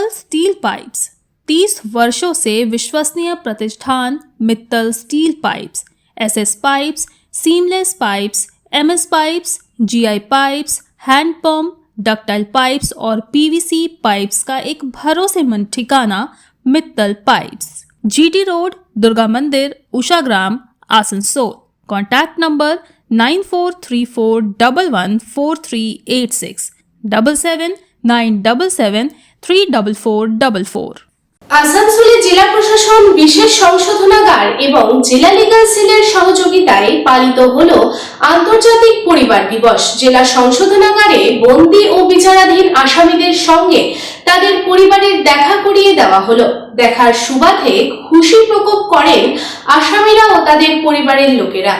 Mittal steel pipes 30 वर्षों से विश्वसनीय प्रतिष्ठान Mittal steel pipes, SS pipes, seamless pipes, MS pipes, GI pipes, hand pump, ductile pipes और PVC pipes का एक भरोसेमंद ठिकाना Mittal pipes, GT road, Durga मंदिर, उषाग्राम, आसनसोल। Contact number 9434114386 7797734444। আসানসোলে জেলা প্রশাসন বিশেষ সংশোধনাগার এবং জেলা লিগ্যাল সেলের সহযোগিতায় পালিত হলো আন্তর্জাতিক পরিবার দিবস। জেলা সংশোধনাগারে বন্দী ও বিচারাধীন আসামিদের সঙ্গে তাদের পরিবারের দেখা করিয়ে দেওয়া হলো। দেখার সুবাদে খুশি প্রকট করেন আসামিরা ও তাদের পরিবারের লোকেরা।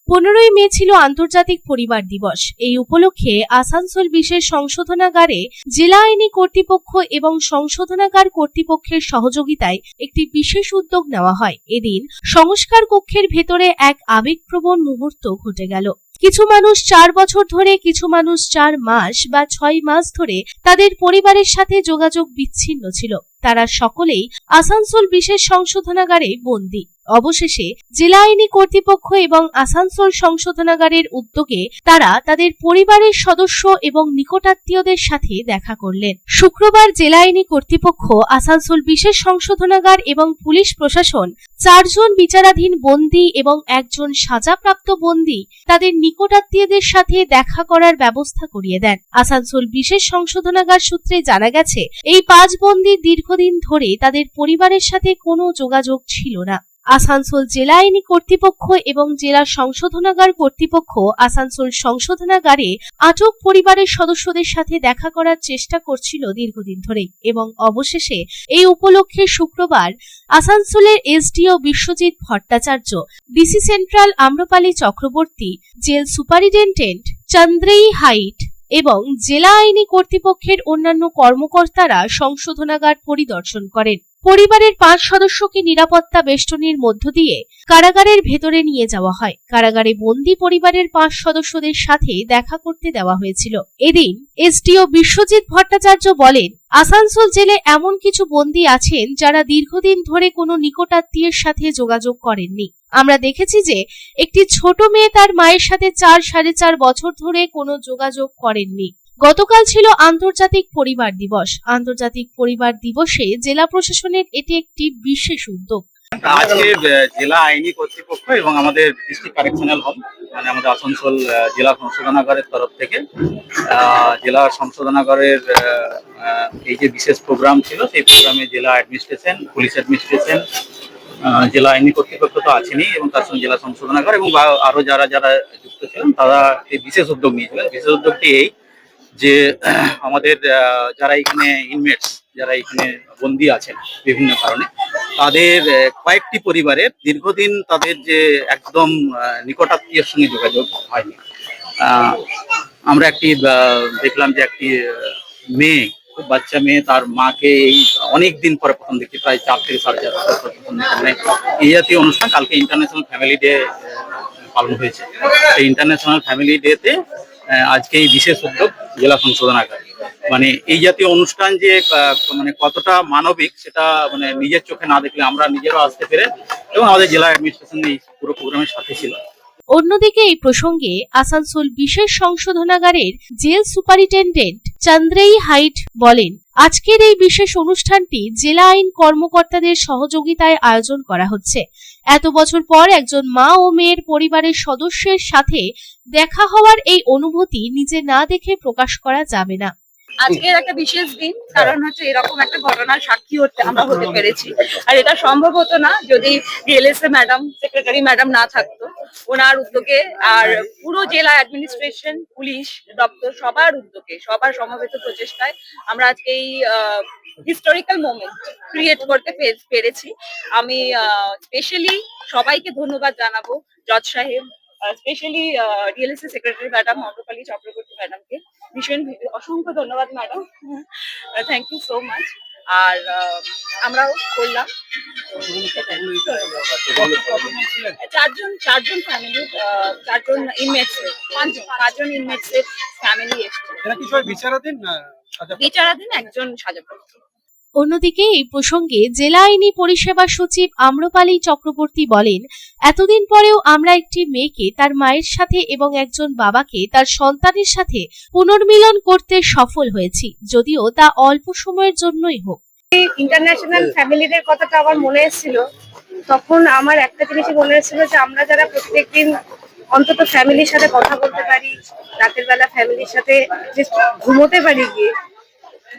15ই মে ছিল আন্তর্জাতিক পরিবার দিবস। এই উপলক্ষে আসানসোল বিশেষ সংশোধনাগারে জেলা আইনি কর্তৃপক্ষ এবং সংশোধনাগার কর্তৃপক্ষের সহযোগিতায় একটি বিশেষ উদ্যোগ নেওয়া হয়। এদিন সংস্কার কক্ষের ভেতরে এক আবেগপ্রবণ মুহূর্ত ঘটে গেল। কিছু মানুষ 4 বছর ধরে, কিছু মানুষ 4 মাস বা 6 মাস ধরে তাদের পরিবারের সাথে যোগাযোগ বিচ্ছিন্ন ছিল। তারা সকলেই আসানসোল বিশেষ সংশোধনাগারে বন্দী। অবশেষে জেলা আইনি কর্তৃপক্ষ এবং আসানসোল সংশোধনাগারের উদ্যোগে তারা তাদের পরিবারের সদস্য এবং নিকটাত্মীয়দের সাথে দেখা করলেন। শুক্রবার জেলা আইনি কর্তৃপক্ষ, আসানসোল বিশেষ সংশোধনাগার এবং পুলিশ প্রশাসন 4 জন বিচারাধীন বন্দী এবং 1 জন সাজাপ্রাপ্ত বন্দী তাদের নিকটাত্মীয়দের সাথে দেখা করার ব্যবস্থা করিয়ে দেন। আসানসোল বিশেষ সংশোধনাগার সূত্রে জানা গেছে, এই 5 বন্দী দীর্ঘদিন ধরে তাদের পরিবারের সাথে কোনো যোগাযোগ ছিল না। আসানসোল জেলা আইনি কর্তৃপক্ষ এবং জেলা সংশোধনাগার কর্তৃপক্ষ আসানসোল সংশোধনাগারে আটক পরিবারের সদস্যদের সাথে দেখা করার চেষ্টা করছিল দীর্ঘদিন ধরে এবং অবশেষে এই উপলক্ষে শুক্রবার আসানসোলের SDO Biswajit Bhattacharya, DC central Amrapali Chakraborty, jail superintendent চন্দ্রেই হাইট এবং জেলা আইনি কর্তৃপক্ষের অন্যান্য কর্মকর্তারা সংশোধনাগার পরিদর্শন করেন। পরিবারের 5 সদস্যকে নিরাপত্তা বেষ্টনীর মধ্য দিয়ে কারাগারের ভেতরে নিয়ে যাওয়া হয়। কারাগারে বন্দী পরিবারের 5 সদস্যদের সাথে দেখা করতে দেওয়া হয়েছিল। এদিন এসডিও বিশ্বজিৎ ভট্টাচার্য বলেন, আসানসোল জেলে এমন কিছু বন্দী আছেন যারা দীর্ঘদিন ধরে কোনো নিকটাত্মীয়ের সাথে যোগাযোগ করেননি। আমরা দেখেছি যে একটি ছোট মেয়ে তার মায়ের সাথে 4-4.5 বছর ধরে কোনো যোগাযোগ করেননি। গতকাল ছিল আন্তর্জাতিক পরিবার দিবস। আন্তর্জাতিক পরিবার দিবসে জেলা প্রশাসনের এটি একটি বিশেষ উদ্যোগ। আজকে জেলা আইনি কর্তৃপক্ষ এবং আমাদের ডিস্ট্রিক্ট কারেকশনাল হোম, মানে আমাদের আসানসোল জেলা সংশোধনাগারের তরফ থেকে জেলা সংশোধনাগারের এই যে বিশেষ প্রোগ্রাম ছিল, সেই প্রোগ্রামে জেলা অ্যাডমিনিস্ট্রেশন, পুলিশ অ্যাডমিনিস্ট্রেশন, জেলা আইনি কর্তৃপক্ষ তো আছেনই এবং তার সঙ্গে জেলা সংশোধনাগার এবং আরো যারা যারা যুক্ত ছিলেন তারা এই বিশেষ উদ্যোগ নিয়েছিলেন। বিশেষ উদ্যোগটি এই যে আমাদের যারা এখানে ইনমেটস, যারা এখানে বন্দী আছেন বিভিন্ন কারণে, তাদের কয়েকটি পরিবারের দীর্ঘদিন তাদের যে একদম নিকটাত্মীয়ের সঙ্গে যোগাযোগ হয়নি। আমরা একটি দেখলাম যে একটি মেয়ে, খুব বাচ্চা মেয়ে, তার মাকে এই অনেক দিন পরে প্রথম দেখি, প্রায় 4 থেকে 4.5 বছর প্রথম মানে এই জাতীয় অনুষ্ঠান। কালকে ইন্টারন্যাশনাল ফ্যামিলি ডে পালন হয়েছে। এই ইন্টারন্যাশনাল ফ্যামিলি ডেতে আজকে এই বিশেষ উদ্যোগ জেলা সংশোধনাগার, মানে এই জাতীয় অনুষ্ঠান যে মানে কতটা মানবিক সেটা মানে নিজের চোখে না দেখলে আমরা নিজেরাও আসতে পেরে এবং আমাদের জেলা অ্যাডমিনিস্ট্রেশন এই পুরো প্রোগ্রামের সাথে ছিল। অন্যদিকে এই প্রসঙ্গে আসানসোল বিশেষ সংশোধনাগারের জেল সুপারিনটেন্ডেন্ট চন্দ্রেই হাইট বলেন, আজকের এই বিশেষ অনুষ্ঠানটি জেলা আইন কর্মকর্তাদের সহযোগিতায় আয়োজন করা হচ্ছে। এত বছর পর একজন মা ও মেয়ের পরিবারের সদস্যের সাথে দেখা হওয়ার এই অনুভূতি নিজে না দেখে প্রকাশ করা যাবে না। আজকের একটা বিশেষ দিন, কারণ হচ্ছে এরকম একটা ঘটনার সাক্ষী আমরা হতে পেরেছি। আর এটা সম্ভব হতো না যদি ডিএলএসএ ম্যাডাম, সেক্রেটারি ম্যাডাম না থাকতো। ওনার উদ্যোগে আর পুরো জেলা অ্যাডমিনিস্ট্রেশন, পুলিশ দপ্তর সবার উদ্যোগে, সবার সমবেত প্রচেষ্টায় আমরা আজকে এই হিস্টোরিক্যাল মোমেন্ট ক্রিয়েট করতে পেরেছি। আমি স্পেশালি সবাইকে ধন্যবাদ জানাবো, জজ সাহেব, specially DLSA secretary madam Amrapali Chakraborty ম্যাডামকে ভীষণ অসংখ্য ধন্যবাদ madam, thank you so much. আর আমরাও করলাম। চারজন ফ্যামিলি, চারজন ইনমেটস, পাঁচজন ইনমেটস এর ফ্যামিলি এসছে। এরা কি সবাই বিচারাধীন না সাজাপ্রাপ্ত? বিচারাধীন, একজন সাজাপ্রাপ্ত। অন্যদিকে এই প্রসঙ্গে জেলা আইনি পরিষেবা সচিব আম্রপালি চক্রবর্তী বলেন, এতদিন পরেও আমরা একটি মেয়েকে তার মায়ের সাথে এবং একজন বাবাকে তার সন্তানের সাথে পুনর্মিলন করতে সফল হয়েছি, যদিও তা অল্প সময়ের জন্যই হোক। ইন্টারন্যাশনাল ফ্যামিলিদের কথাটা আমার মনে এসেছিল, তখন আমার একটা জিনিসই মনে এসেছিল যে আমরা যারা প্রত্যেকদিন অন্তত ফ্যামিলির সাথে কথা বলতে পারি, রাতের বেলা ফ্যামিলির সাথে যে ঘুমোতে পারি গিয়ে,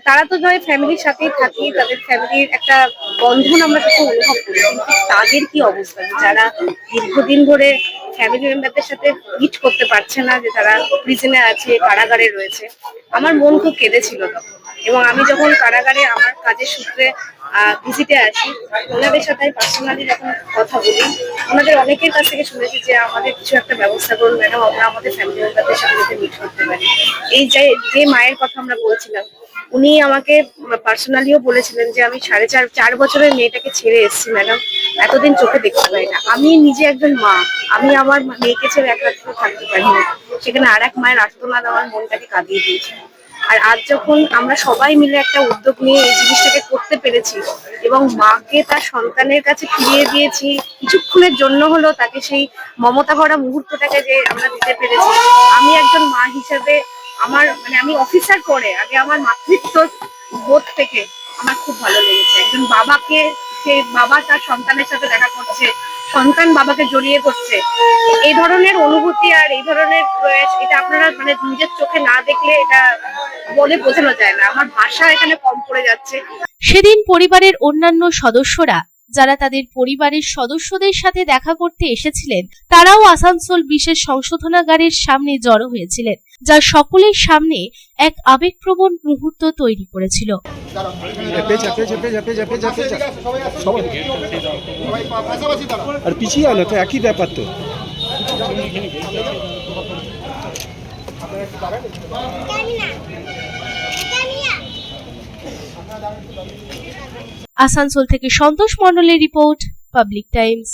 তারা তো নয় ফ্যামিলির সাথেই থাকি, তাদের ফ্যামিলির একটা বন্ধন আমরা সেটা অনুভব করি, কিন্তু তাদের কি অবস্থা যারা দীর্ঘদিন ধরে ফ্যামিলি মেম্বারদের সাথে মিট করতে পারছে না, যে তারা প্রিজনে আছে, কারাগারে রয়েছে। আমার মন খুব কেঁদেছিল তখন, এবং আমি যখন কারাগারে আমার কাজের সূত্রে ভিজিটে আসি, ওনাদের সাথে পার্সোনালি যখন কথা বলি, ওনাদের অনেকের কাছ থেকে শুনেছি যে আমাদের কিছু একটা ব্যবস্থা করুন ম্যাডাম, আমরা আমাদের ফ্যামিলি মেম্বারদের সাথে যাতে মিট করতে পারি। এই যে মায়ের কথা আমরা বলছিলাম, উনি আমাকে পার্সোনালিও বলেছিলেন যে আমি 4.5 বছরের মেয়েটাকে ছেড়ে এসেছি ম্যাডাম, এতদিন চোখে দেখতে পাই না। আমি নিজে একজন মা, আমি আমার মেয়েকে ছেড়ে এক রাত্রে থাকতে পারি না, সেখানে আর এক মায়ের আর্তনাদ আমার মনটাকে কাঁদিয়ে দিয়েছে। আর আজ যখন আমরা সবাই মিলে একটা উদ্যোগ নিয়ে এই জিনিসটাকে করতে পেরেছি এবং মাকে তার সন্তানের কাছে ফিরিয়ে দিয়েছি, কিছুক্ষণের জন্য হলো তাকে সেই মমতা ভরা মুহূর্তটাকে যে আমরা দিতে পেরেছি, আমি একজন মা হিসেবে আমার আমি অফিসার করে আগে আমার মাতৃত্ব বোধ থেকে আমার খুব ভালো লেগেছে। একজন বাবাকে, সে বাবা তার সন্তানের সাথে দেখা করছে, সন্তান বাবাকে জড়িয়ে ধরছে, এই ধরনের অনুভূতি আর এই ধরনের প্রয়াস, এটা আপনারা নিজের চোখে না দেখলে এটা বলে বোঝানো যায় না। আমার ভাষা এখানে কম পড়ে যাচ্ছে। সেদিন পরিবারের অন্যান্য সদস্যরা, যারা তাদের পরিবারের সদস্যদের সাথে দেখা করতে এসেছিলেন, তারাও আসানসোল বিশেষ সংশোধনাগারের সামনে জড়ো হয়েছিলেন, যা সকলের সামনে এক আবেগপ্রবণ মুহূর্ত তৈরি করেছিল। আর পিছিয়ে আলো তো একই ব্যাপার তো। আসানসোল থেকে সন্তোষ মণ্ডলের রিপোর্ট, পাবলিক টাইমস।